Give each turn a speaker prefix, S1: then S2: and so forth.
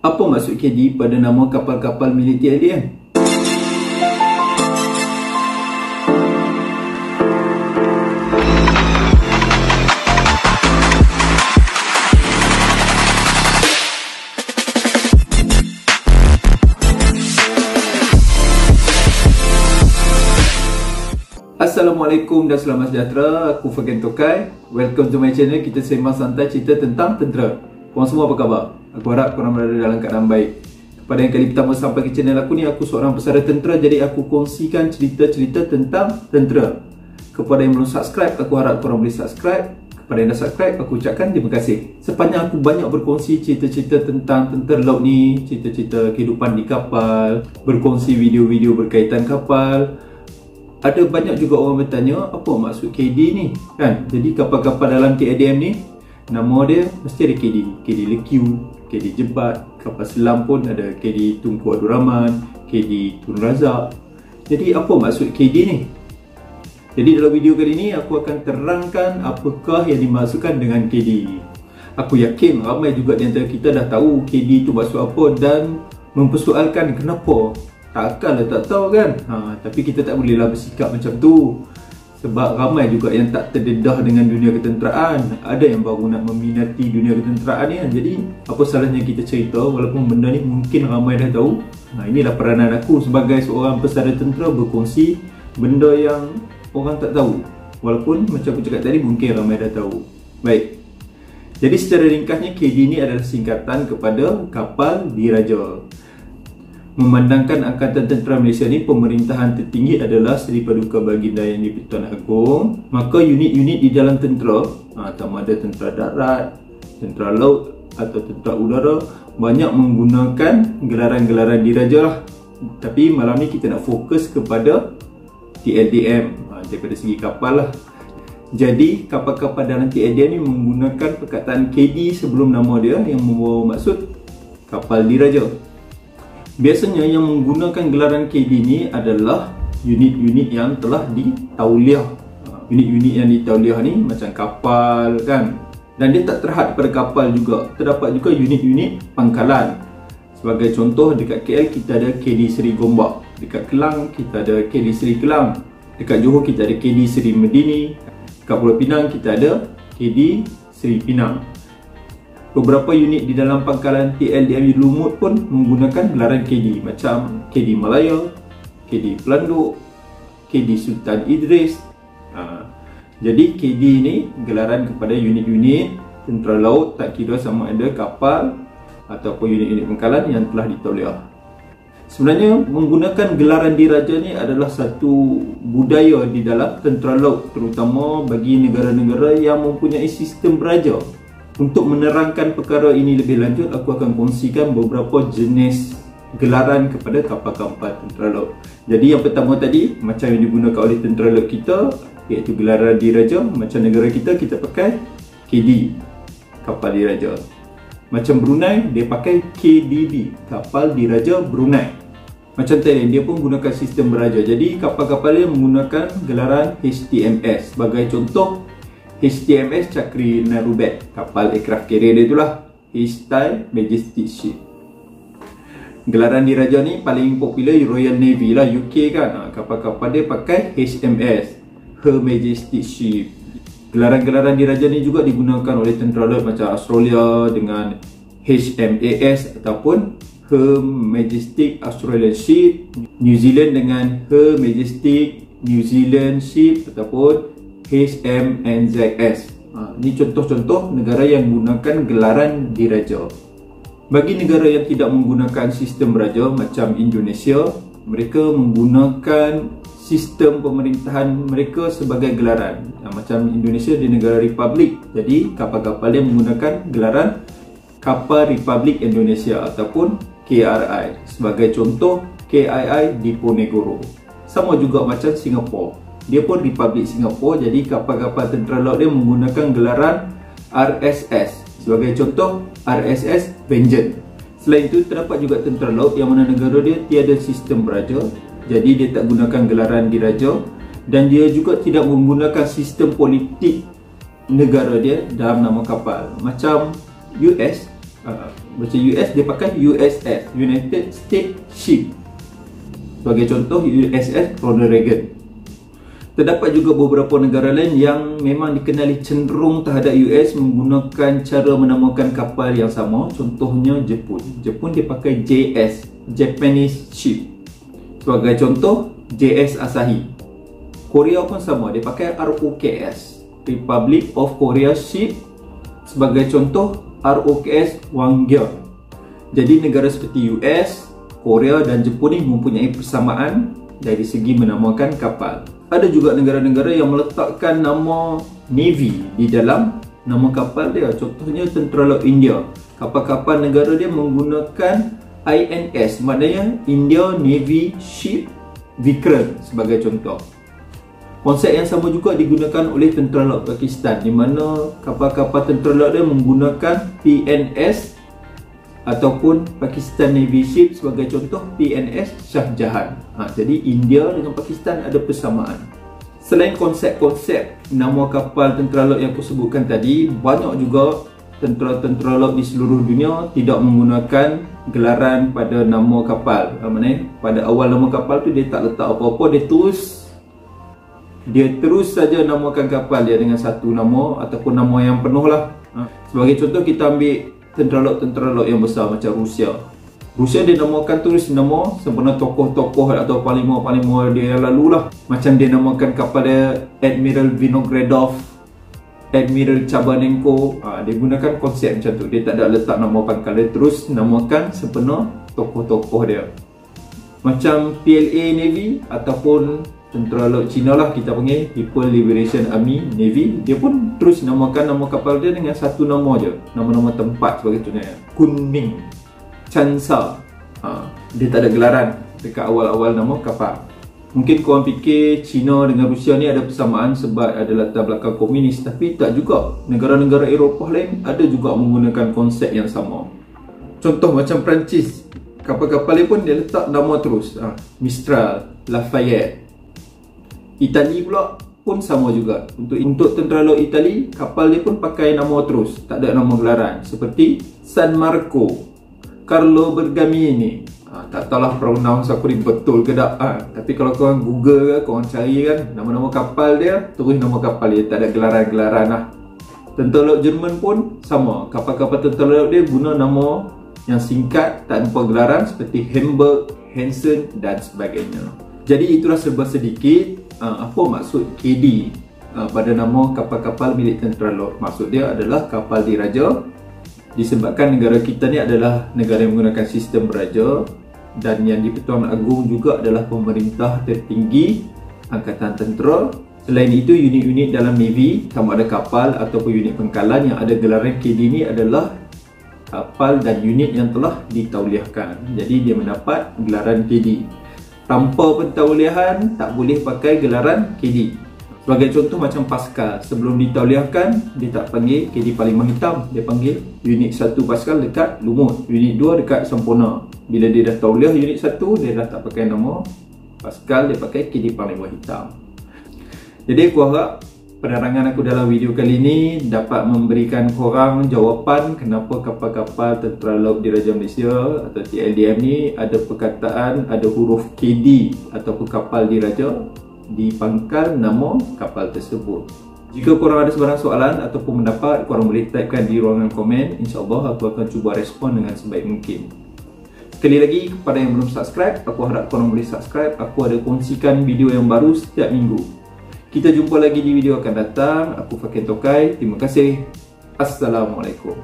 S1: Apa maksud KD pada nama kapal-kapal milik TLDM? Assalamualaikum dan selamat sejahtera. Aku Fagen Tokai. Welcome to my channel. Kita sembang santai cerita tentang tentera. Korang semua apa khabar? Aku harap korang berada dalam keadaan baik. Kepada yang kali pertama sampai ke channel aku ni, aku seorang pesara tentera. Jadi aku kongsikan cerita-cerita tentang tentera. Kepada yang belum subscribe, aku harap korang boleh subscribe. Kepada yang dah subscribe, aku ucapkan terima kasih. Sepanjang aku banyak berkongsi cerita-cerita tentang tentera laut ni, cerita-cerita kehidupan di kapal, berkongsi video-video berkaitan kapal, ada banyak juga orang bertanya apa maksud KD ni kan. Jadi kapal-kapal dalam TLDM ni, nama dia mesti ada KD. KD Lekiu, KD Jebat. Kapal selam pun ada KD Tunku Abdul Rahman, KD Tun Razak. Jadi apa maksud KD ni? Jadi dalam video kali ni aku akan terangkan apakah yang dimaksudkan dengan KD. Aku yakin ramai juga di antara kita dah tahu KD tu maksud apa dan mempersoalkan kenapa. Takkanlah tak tahu kan. Tapi kita tak bolehlah bersikap macam tu. Sebab ramai juga yang tak terdedah dengan dunia ketenteraan. Ada yang baru nak meminati dunia ketenteraan ni kan. Jadi apa salahnya kita cerita walaupun benda ni mungkin ramai dah tahu. Inilah peranan aku sebagai seorang pesara tentera, berkongsi benda yang orang tak tahu. Walaupun macam aku cakap tadi mungkin ramai dah tahu. Baik. Jadi secara ringkasnya KD ni adalah singkatan kepada Kapal Diraja. Memandangkan Angkatan Tentera Malaysia ni pemerintahan tertinggi adalah Seri Paduka Baginda Yang di-Pertuan Agong, maka unit-unit di dalam tentera, sama ada tentera darat, tentera laut atau tentera udara, banyak menggunakan gelaran-gelaran diraja lah. Tapi malam ni kita nak fokus kepada TLDM daripada segi kapal lah. Jadi kapal-kapal dalam TLDM ni menggunakan perkataan KD sebelum nama dia yang membawa maksud kapal diraja. Biasanya yang menggunakan gelaran KD ni adalah unit-unit yang telah ditauliah. Unit-unit yang ditauliah ni macam kapal kan. Dan dia tak terhad pada kapal juga. Terdapat juga unit-unit pangkalan. Sebagai contoh, dekat KL kita ada KD Seri Gombak. Dekat Kelang kita ada KD Seri Kelang. Dekat Johor kita ada KD Seri Medini. Dekat Pulau Pinang kita ada KD Seri Pinang. Beberapa unit di dalam pangkalan TLDM di Lumut pun menggunakan gelaran KD macam KD Malaya, KD Pelanduk, KD Sultan Idris. Jadi KD ni gelaran kepada unit-unit tentera laut, tak kira sama ada kapal ataupun unit-unit pangkalan yang telah ditauliah. Sebenarnya menggunakan gelaran diraja ni adalah satu budaya di dalam tentera laut, terutama bagi negara-negara yang mempunyai sistem beraja. Untuk menerangkan perkara ini lebih lanjut, aku akan kongsikan beberapa jenis gelaran kepada kapal-kapal tentera laut. Jadi yang pertama tadi, macam yang digunakan oleh tentera laut kita, iaitu gelaran diraja. Macam negara kita, kita pakai KD, kapal diraja. Macam Brunei, dia pakai KDB, kapal diraja Brunei. Macam Thailand, dia pun gunakan sistem beraja. Jadi kapal-kapal dia menggunakan gelaran HTMS. Sebagai contoh, HTMS Chakri Narubet, kapal aircraft carrier dia itulah, H-Style Majestic Ship. Gelaran diraja ni paling popular Royal Navy lah, UK kan. Kapal-kapal dia pakai HMS, Her Majestic Ship. Gelaran-gelaran diraja ni juga digunakan oleh tentera laut macam Australia dengan HMAS ataupun Her Majestic Australian Ship, New Zealand dengan Her Majestic New Zealand Ship ataupun HMNZS. Ini contoh-contoh negara yang menggunakan gelaran diraja. Bagi negara yang tidak menggunakan sistem beraja macam Indonesia, mereka menggunakan sistem pemerintahan mereka sebagai gelaran. Macam Indonesia di negara Republik, jadi kapal-kapal dia menggunakan gelaran Kapal Republik Indonesia ataupun KRI. Sebagai contoh, KII Diponegoro. Sama juga macam Singapura, dia pun Republik Singapura, jadi kapal-kapal tentera laut dia menggunakan gelaran RSS. Sebagai contoh, RSS Vengeance. Selain itu, terdapat juga tentera laut yang mana negara dia tiada sistem beraja, jadi dia tak gunakan gelaran diraja. Dan dia juga tidak menggunakan sistem politik negara dia dalam nama kapal. Macam US, Baca US, dia pakai USS, United States Ship. Sebagai contoh, USS Ronald Reagan. Terdapat juga beberapa negara lain yang memang dikenali cenderung terhadap US menggunakan cara menamakan kapal yang sama. Contohnya Jepun. Jepun dia pakai JS, Japanese Ship. Sebagai contoh, JS Asahi. Korea pun sama, dia pakai ROKS, Republic of Korea Ship. Sebagai contoh, ROKS Hwangryeo. Jadi negara seperti US, Korea dan Jepun ni mempunyai persamaan dari segi menamakan kapal. Ada juga negara-negara yang meletakkan nama Navy di dalam nama kapal dia. Contohnya Tentera Laut India. Kapal-kapal negara dia menggunakan INS, maknanya India Navy Ship Vikram sebagai contoh. Konsep yang sama juga digunakan oleh Tentera Laut Pakistan, di mana kapal-kapal tentera laut dia menggunakan PNS ataupun Pakistan Navy Ship, sebagai contoh PNS Shah Jahan. Jadi India dengan Pakistan ada persamaan. Selain konsep-konsep nama kapal tentera laut yang aku sebutkan tadi, banyak juga tentera-tentera laut di seluruh dunia tidak menggunakan gelaran pada nama kapal. Maksudnya pada awal nama kapal tu dia tak letak apa-apa, dia terus saja namakan kapal dia dengan satu nama ataupun nama yang penuh lah. Sebagai contoh, kita ambil tentera laut yang besar macam Rusia. Rusia dia namakan terus nama sempena tokoh-tokoh atau panglima-panglima dia yang lalu lah. Macam dia namakan kapal dia Admiral Vinogradov, Admiral Chabanenko. Dia gunakan konsep macam tu. Dia tak ada letak nama pangkal, dia terus namakan sempena tokoh-tokoh dia. Macam PLA Navy ataupun tentera laut Cina lah, kita panggil People Liberation Army Navy. Dia pun terus namakan nama kapal dia dengan satu nama je, nama-nama tempat sebagai contohnya Kunming, Chansha. Dia tak ada gelaran dekat awal-awal nama kapal. Mungkin korang fikir Cina dengan Rusia ni ada persamaan sebab ada latar belakang komunis, tapi tak juga. Negara-negara Eropah lain ada juga menggunakan konsep yang sama. Contoh macam Perancis, kapal-kapal dia pun dia letak nama terus, Mistral, Lafayette. Itali pula pun sama juga. Untuk tentera laut Itali, kapal dia pun pakai nama terus, tak ada nama gelaran. Seperti San Marco, Carlo Bergamini. Tak tahulah pronounce aku ni betul ke tak. Tapi kalau korang Google ke, korang cari kan nama-nama kapal dia, terus nama kapal dia, tak ada gelaran-gelaran lah. Tentera laut Jerman pun sama. Kapal-kapal tentera laut dia guna nama yang singkat, tanpa gelaran, seperti Hamburg, Hansen dan sebagainya. Jadi itulah serba sedikit apa maksud KD pada nama kapal-kapal milik tentera laut. Maksud dia adalah kapal diraja, disebabkan negara kita ni adalah negara yang menggunakan sistem beraja, dan yang di-Pertuan Agong juga adalah pemerintah tertinggi angkatan tentera. Selain itu, unit-unit dalam Navy, sama ada kapal ataupun unit pangkalan yang ada gelaran KD ni adalah kapal dan unit yang telah ditauliahkan. Jadi dia mendapat gelaran KD. Tanpa pentauliahan tak boleh pakai gelaran KD. Sebagai contoh macam Pascal, sebelum ditauliahkan dia tak panggil KD Parlimen Hitam, dia panggil unit 1 Pascal dekat Lumut, unit 2 dekat Sampurna. Bila dia dah tauliah unit 1, dia dah tak pakai nama Pascal, dia pakai KD Parlimen Hitam. Jadi aku harap penerangan aku dalam video kali ini dapat memberikan korang jawapan kenapa kapal-kapal Tentera Laut Diraja Malaysia atau TLDM ni ada perkataan, ada huruf KD ataupun kapal diraja di pangkal nama kapal tersebut. Jika korang ada sebarang soalan ataupun pendapat, korang boleh typekan di ruangan komen. InsyaAllah aku akan cuba respon dengan sebaik mungkin. Sekali lagi, kepada yang belum subscribe, aku harap korang boleh subscribe. Aku ada kongsikan video yang baru setiap minggu. Kita jumpa lagi di video akan datang. Aku Fakin Tokai. Terima kasih. Assalamualaikum.